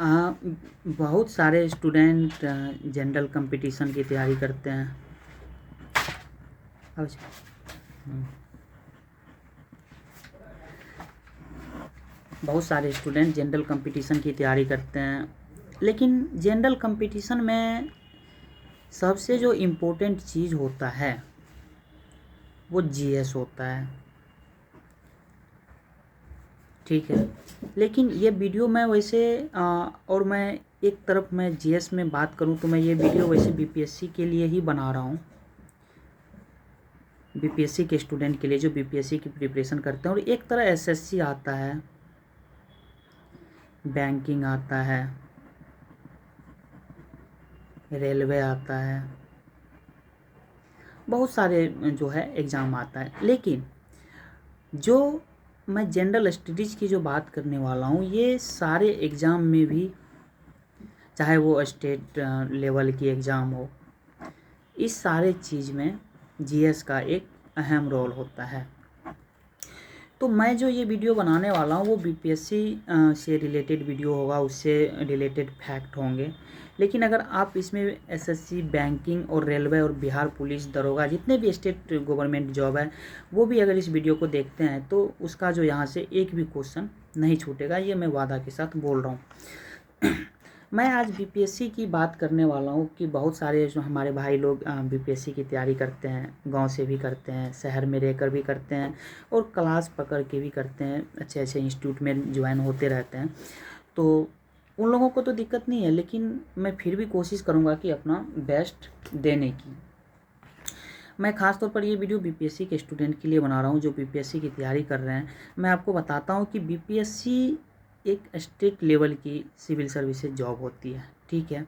हाँ, बहुत सारे स्टूडेंट जनरल कंपटीशन की तैयारी करते हैं। अच्छा। बहुत सारे स्टूडेंट जनरल कंपटीशन की तैयारी करते हैं, लेकिन जनरल कंपटीशन में सबसे जो इम्पोर्टेंट चीज़ होता है वो जीएस होता है। ठीक है, लेकिन ये वीडियो मैं वैसे और मैं एक तरफ मैं जीएस में बात करूं तो मैं ये वीडियो वैसे बीपीएससी के लिए ही बना रहा हूं, बीपीएससी के स्टूडेंट के लिए जो बीपीएससी की प्रिपरेशन करते हैं। और एक तरह एसएससी आता है, बैंकिंग आता है, रेलवे आता है, बहुत सारे जो है एग्ज़ाम आता है। लेकिन जो मैं जनरल स्टडीज़ की जो बात करने वाला हूँ, ये सारे एग्ज़ाम में भी, चाहे वो स्टेट लेवल की एग्ज़ाम हो, इस सारे चीज़ में जीएस का एक अहम रोल होता है। तो मैं जो ये वीडियो बनाने वाला हूँ वो बीपीएससी से रिलेटेड वीडियो होगा, उससे रिलेटेड फैक्ट होंगे। लेकिन अगर आप इसमें एसएससी, बैंकिंग और रेलवे और बिहार पुलिस, दरोगा, जितने भी स्टेट गवर्नमेंट जॉब है, वो भी अगर इस वीडियो को देखते हैं तो उसका जो यहाँ से एक भी क्वेश्चन नहीं छूटेगा, ये मैं वादा के साथ बोल रहा हूँ। मैं आज बीपीएससी की बात करने वाला हूँ कि बहुत सारे जो हमारे भाई लोग बीपीएससी की तैयारी करते हैं, गांव से भी करते हैं, शहर में रहकर भी करते हैं और क्लास पकड़ के भी करते हैं, अच्छे अच्छे इंस्टीट्यूट में ज्वाइन होते रहते हैं। तो उन लोगों को तो दिक्कत नहीं है, लेकिन मैं फिर भी कोशिश करूँगा कि अपना बेस्ट देने की। मैं ख़ास तौर पर ये वीडियो बीपीएससी के स्टूडेंट के लिए बना रहा हूँ जो बीपीएससी की तैयारी कर रहे हैं। मैं आपको बताता हूँ कि बीपीएससी एक स्टेट लेवल की सिविल सर्विसेज जॉब होती है। ठीक है,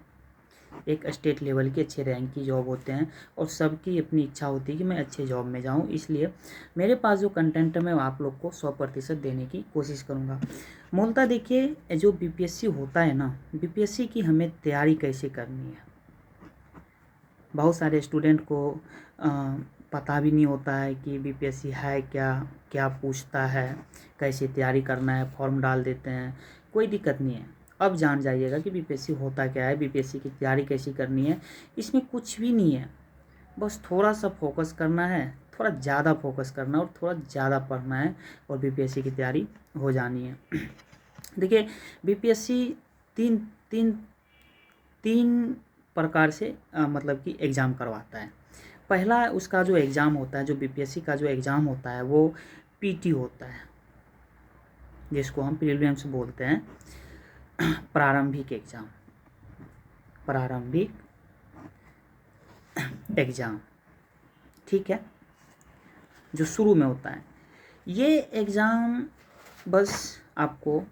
एक स्टेट लेवल की अच्छे रैंक की जॉब होते हैं और सबकी अपनी इच्छा होती है कि मैं अच्छे जॉब में जाऊं, इसलिए मेरे पास जो कंटेंट है मैं आप लोग को 100% देने की कोशिश करूंगा। मूलतः देखिए, जो बीपीएससी होता है ना, बीपीएससी की हमें तैयारी कैसे करनी है, बहुत सारे स्टूडेंट को पता भी नहीं होता है कि बीपीएससी है क्या, क्या पूछता है, कैसे तैयारी करना है, फॉर्म डाल देते हैं। कोई दिक्कत नहीं है, अब जान जाइएगा कि बीपीएससी होता क्या है, बीपीएससी की तैयारी कैसे करनी है। इसमें कुछ भी नहीं है, बस थोड़ा सा फोकस करना है, थोड़ा ज़्यादा फोकस करना है और थोड़ा ज़्यादा पढ़ना है और बीपीएससी की तैयारी हो जानी है। देखिए, बीपीएससी तीन तीन तीन प्रकार से मतलब कि एग्ज़ाम करवाता है। पहला उसका जो एग्ज़ाम होता है, जो बीपीएससी का जो एग्ज़ाम होता है वो पीटी होता है, जिसको हम प्रीलिम्स बोलते हैं, प्रारंभिक एग्ज़ाम, प्रारंभिक एग्ज़ाम। ठीक है, जो शुरू में होता है ये एग्ज़ाम, बस आपको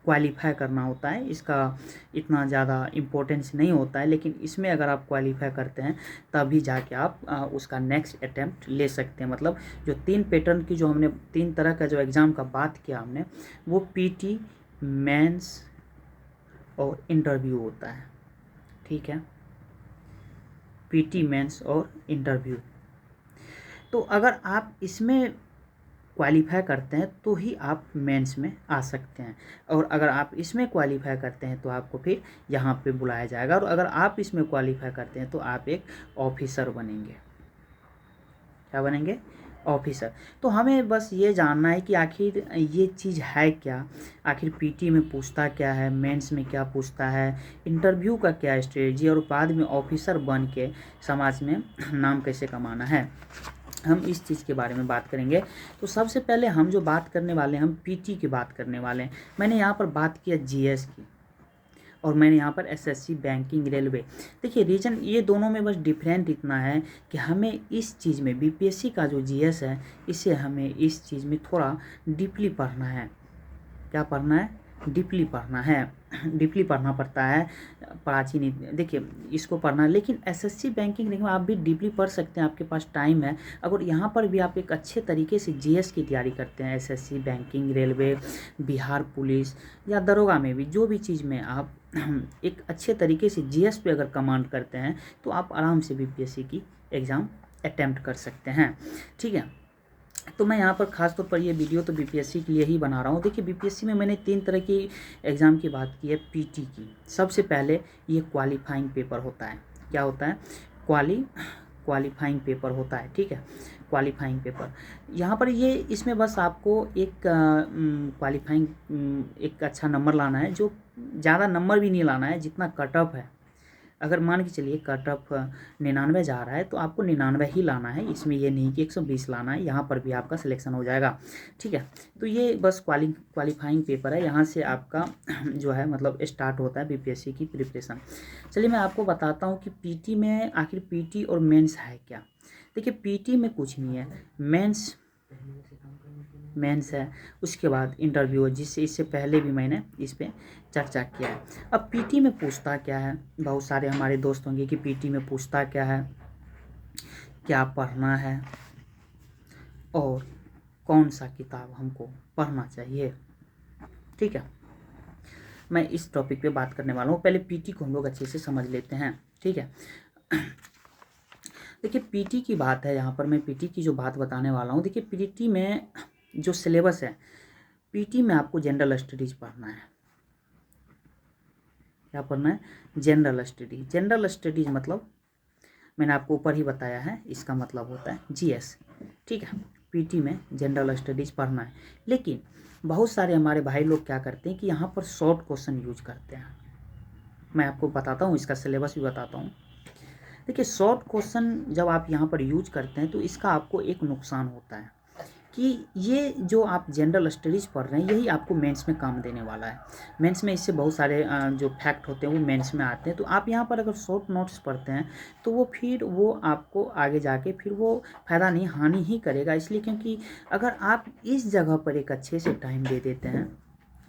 क्वालिफाई करना होता है। इसका इतना ज़्यादा इम्पोर्टेंस नहीं होता है, लेकिन इसमें अगर आप क्वालिफाई करते हैं तभी जाके आप उसका नेक्स्ट अटेम्प्ट ले सकते हैं। मतलब जो 3 पैटर्न की, जो हमने 3 तरह का जो एग्ज़ाम का बात किया हमने, वो पीटी, मेंस और इंटरव्यू होता है। ठीक है, पीटी, मेंस और इंटरव्यू। तो अगर आप इसमें क्वालिफाई करते हैं तो ही आप मेंस में आ सकते हैं, और अगर आप इसमें क्वालिफाई करते हैं तो आपको फिर यहाँ पे बुलाया जाएगा, और अगर आप इसमें क्वालिफाई करते हैं तो आप एक ऑफिसर बनेंगे। क्या बनेंगे? ऑफिसर। तो हमें बस ये जानना है कि आखिर ये चीज़ है क्या, आखिर पीटी में पूछता क्या है, मेंस में क्या पूछता है, इंटरव्यू का क्या स्ट्रेटजी, और बाद में ऑफिसर बन के समाज में नाम कैसे कमाना है, हम इस चीज़ के बारे में बात करेंगे। तो सबसे पहले हम जो बात करने वाले हैं, हम पीटी की बात करने वाले हैं। मैंने यहाँ पर बात किया जीएस की, और मैंने यहाँ पर एसएससी, बैंकिंग, रेलवे। देखिए, रीजन ये दोनों में बस डिफरेंट इतना है कि हमें इस चीज़ में बीपीएससी का जो जीएस है, इसे हमें इस चीज़ में थोड़ा डीपली पढ़ना है। क्या पढ़ना है? डीपली पढ़ना है, डीपली पढ़ना पड़ता है, प्राचीन। देखिए, इसको पढ़ना है, लेकिन एसएससी, बैंकिंग में आप भी डीपली पढ़ सकते हैं, आपके पास टाइम है। अगर यहाँ पर भी आप एक अच्छे तरीके से जीएस की तैयारी करते हैं, SSC, banking, railway, Bihar police या दरोगा में भी, जो भी चीज़ में आप एक अच्छे तरीके से जीएस पे अगर कमांड करते हैं तो आप आराम से बीपीएससी की एग्ज़ाम अटेम्प्ट कर सकते हैं। ठीक है, तो मैं यहाँ पर ख़ास तौर पर ये वीडियो तो बीपीएससी के लिए ही बना रहा हूँ। देखिए बीपीएससी में मैंने 3 तरह की एग्ज़ाम की बात की है पीटी की। सबसे पहले ये क्वालिफाइंग पेपर होता है। क्या होता है? क्वालिफाइंग पेपर होता है, ठीक है। क्वालिफाइंग पेपर यहाँ पर ये इसमें बस आपको एक क्वालिफाइंग एक अच्छा नंबर लाना है, जो ज़्यादा नंबर भी नहीं लाना है जितना कट ऑफ है। अगर मान के चलिए कट ऑफ 99 जा रहा है तो आपको 99 ही लाना है, इसमें ये नहीं कि 120 लाना है। यहाँ पर भी आपका सिलेक्शन हो जाएगा, ठीक है। तो ये बस क्वालिफाइंग पेपर है, यहाँ से आपका जो है मतलब स्टार्ट होता है बीपीएससी की प्रिपरेशन। चलिए मैं आपको बताता हूँ कि पीटी में आखिर पीटी और मेंस है क्या। देखिए पीटी में कुछ नहीं है, मेंस है, उसके बाद इंटरव्यू है, जिससे इससे पहले भी मैंने इस पर चर्चा किया है। अब पीटी में पूछता क्या है, बहुत सारे हमारे दोस्त होंगे कि पीटी में पूछता क्या है, क्या पढ़ना है और कौन सा किताब हमको पढ़ना चाहिए, ठीक है। मैं इस टॉपिक पे बात करने वाला हूँ। पहले पीटी को हम लोग अच्छे से समझ लेते हैं, ठीक है। देखिए पीटी की बात है, यहाँ पर मैं पीटी की जो बात बताने वाला हूँ। देखिए पीटी में जो सिलेबस है, पीटी में आपको जनरल स्टडीज पढ़ना है। क्या पढ़ना है? General studies. जनरल स्टडीज मतलब मैंने आपको ऊपर ही बताया है, इसका मतलब होता है जीएस, ठीक है। पीटी में जनरल स्टडीज पढ़ना है, लेकिन बहुत सारे हमारे भाई लोग क्या करते हैं कि यहाँ पर शॉर्ट क्वेश्चन यूज करते हैं। मैं आपको बताता हूँ, इसका सिलेबस भी बताता हूँ। देखिए शॉर्ट क्वेश्चन जब आप यहाँ पर यूज करते हैं तो इसका आपको एक नुकसान होता है कि ये जो आप जनरल स्टडीज़ पढ़ रहे हैं यही आपको मेंस में काम देने वाला है। मेंस में इससे बहुत सारे जो फैक्ट होते हैं वो मेंस में आते हैं। तो आप यहाँ पर अगर शॉर्ट नोट्स पढ़ते हैं तो वो फिर वो आपको आगे जाके फिर वो फ़ायदा नहीं हानि ही करेगा। इसलिए क्योंकि अगर आप इस जगह पर एक अच्छे से टाइम दे देते हैं,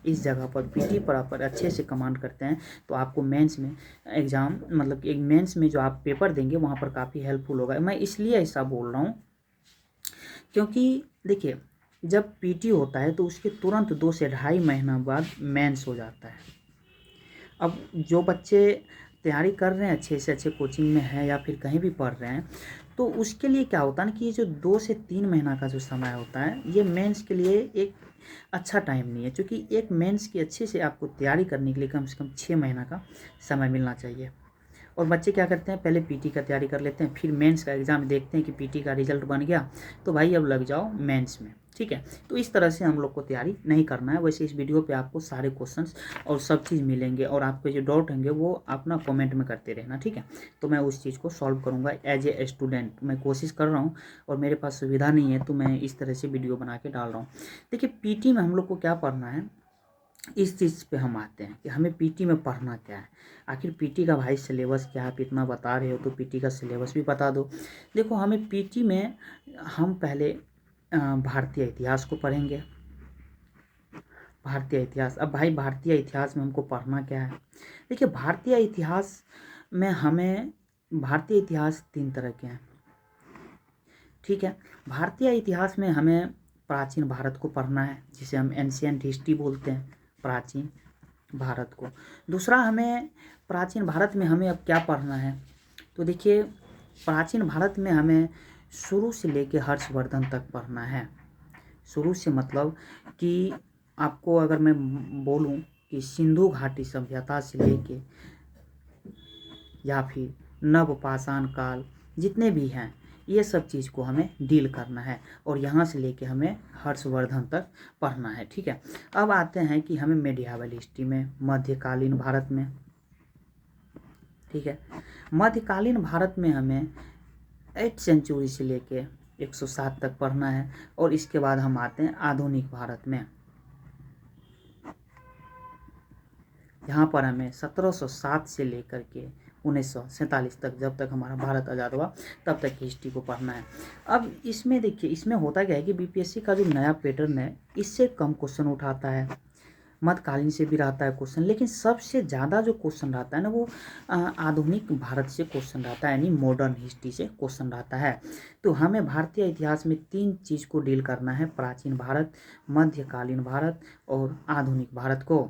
इस जगह पर पीटी पर आप अच्छे से कमांड करते हैं, तो आपको मेंस में एग्ज़ाम मतलब कि एक मेंस में जो आप पेपर देंगे वहाँ पर काफ़ी हेल्पफुल होगा। मैं इसलिए ऐसा बोल रहा हूँ क्योंकि देखिए जब पीटी होता है तो उसके तुरंत 2 से ढाई महीना बाद मेंस हो जाता है। अब जो बच्चे तैयारी कर रहे हैं अच्छे से अच्छे कोचिंग में हैं या फिर कहीं भी पढ़ रहे हैं, तो उसके लिए क्या होता है ना कि ये जो 2 से 3 महीना का जो समय होता है ये मेंस के लिए एक अच्छा टाइम नहीं है। क्योंकि एक मेंस की अच्छे से आपको तैयारी करने के लिए कम से कम 6 महीना का समय मिलना चाहिए। और बच्चे क्या करते हैं, पहले पीटी का तैयारी कर लेते हैं, फिर मेंस का एग्ज़ाम देखते हैं कि पीटी का रिजल्ट बन गया तो भाई अब लग जाओ मेंस में, ठीक है। तो इस तरह से हम लोग को तैयारी नहीं करना है। वैसे इस वीडियो पे आपको सारे क्वेश्चंस और सब चीज़ मिलेंगे और आपके जो डाउट होंगे वो अपना कमेंट में करते रहना, ठीक है। तो मैं उस चीज़ को सॉल्व करूँगा एज ए स्टूडेंट। मैं कोशिश कर रहा हूँ और मेरे पास सुविधा नहीं है तो मैं इस तरह से वीडियो बना के डाल रहा हूँ। देखिए पीटी में हम लोग को क्या पढ़ना है, इस चीज़ पे हम आते हैं कि हमें पीटी में पढ़ना क्या है। आखिर पीटी का भाई सिलेबस क्या है, आप इतना बता रहे हो तो पीटी का सिलेबस भी बता दो। देखो हमें पीटी में हम पहले भारतीय इतिहास को पढ़ेंगे। भारतीय इतिहास, अब भाई भारतीय इतिहास में हमको पढ़ना क्या है। देखिए भारतीय इतिहास में हमें भारतीय इतिहास 3 तरह के हैं, ठीक है। भारतीय इतिहास में हमें प्राचीन भारत को पढ़ना है, जिसे हम एंशियंट हिस्ट्री बोलते हैं, प्राचीन भारत को। दूसरा हमें प्राचीन भारत में हमें अब क्या पढ़ना है, तो देखिए प्राचीन भारत में हमें शुरू से लेके हर्षवर्धन तक पढ़ना है। शुरू से मतलब कि आपको अगर मैं बोलूं कि सिंधु घाटी सभ्यता से लेके या फिर नवपाषाण काल जितने भी हैं ये सब चीज़ को हमें डील करना है और यहाँ से लेके हमें हर्षवर्धन तक पढ़ना है, ठीक है। अब आते हैं कि हमें मेडिएवल हिस्ट्री में मध्यकालीन भारत में, ठीक है। मध्यकालीन भारत में हमें 8th सेंचुरी से लेके 107 तक पढ़ना है और इसके बाद हम आते हैं आधुनिक भारत में। यहाँ पर हमें 1707 से लेकर के 1947 तक, जब तक हमारा भारत आज़ाद हुआ तब तक की हिस्ट्री को पढ़ना है। अब इसमें देखिए इसमें होता क्या है कि बीपीएससी का जो नया पैटर्न है इससे कम क्वेश्चन उठाता है, मध्यकालीन से भी रहता है क्वेश्चन, लेकिन सबसे ज़्यादा जो क्वेश्चन रहता है ना वो आधुनिक भारत से क्वेश्चन रहता है, यानी मॉडर्न हिस्ट्री से क्वेश्चन रहता है। तो हमें भारतीय इतिहास में 3 चीज़ को डील करना है, प्राचीन भारत, मध्यकालीन भारत और आधुनिक भारत को।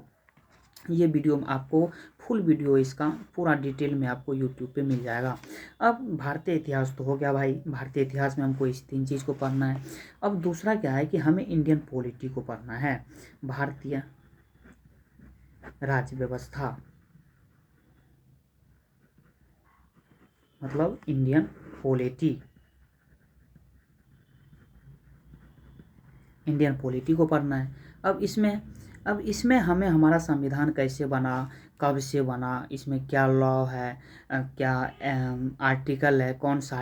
ये वीडियो आपको फुल वीडियो इसका पूरा डिटेल में आपको यूट्यूब पे मिल जाएगा। अब भारतीय इतिहास तो हो गया भाई, भारतीय इतिहास में हमको इस 3 चीज़ को पढ़ना है। अब दूसरा क्या है कि हमें इंडियन पॉलिटी को पढ़ना है, भारतीय राज्य व्यवस्था, मतलब इंडियन पॉलिटी, इंडियन पॉलिटी को पढ़ना है। अब इसमें हमें हमारा संविधान कैसे बना, कब से बना, इसमें क्या लॉ है, क्या आर्टिकल है, कौन सा